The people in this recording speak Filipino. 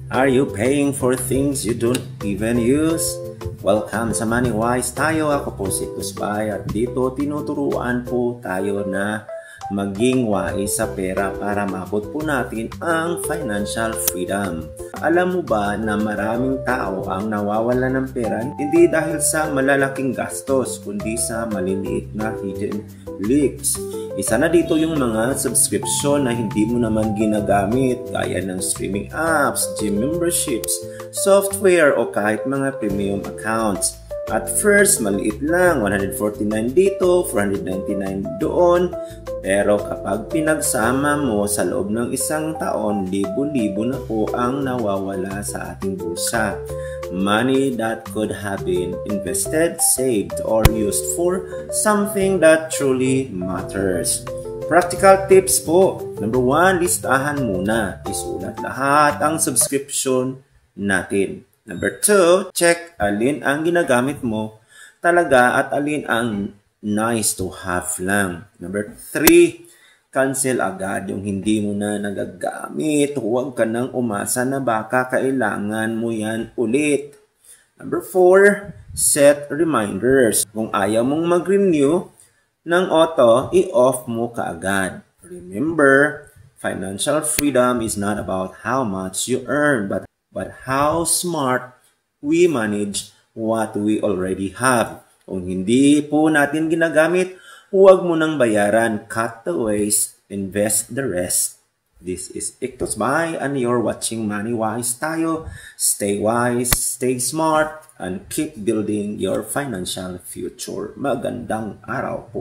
Are you paying for things you don't even use? Welcome sa Money Wise tayo. Ako po si Tusbay at dito tinuturuan po tayo na maging wise sa pera para maabot po natin ang financial freedom. Alam mo ba na maraming tao ang nawawala ng pera hindi dahil sa malalaking gastos kundi sa maliliit na hidden leaks. Isa na dito yung mga subscription na hindi mo naman ginagamit gaya ng streaming apps, gym memberships, software o kahit mga premium accounts. At first, maliit lang, 149 dito, 499 doon. Pero kapag pinagsama mo sa loob ng isang taon, libo-libo na po ang nawawala sa ating bulsa. Money that could have been invested, saved, or used for something that truly matters. Practical tips po. Number 1, listahan muna. Isulat lahat ang subscription natin. Number 2, check alin ang ginagamit mo talaga at alin ang nice to have lang. Number 3, cancel agad yung hindi mo na nagagamit. Huwag ka nang umasa na baka kailangan mo yan ulit. Number 4, set reminders. Kung ayaw mong mag-renew ng auto, i-off mo kaagad. Remember, financial freedom is not about how much you earn, but how smart we manage what we already have. Kung hindi po natin ginagamit, huwag mo nang bayaran. Cut the waste, invest the rest. This is Ictus Bay and you're watching Money Wise tayo. Stay wise, stay smart, and keep building your financial future. Magandang araw po.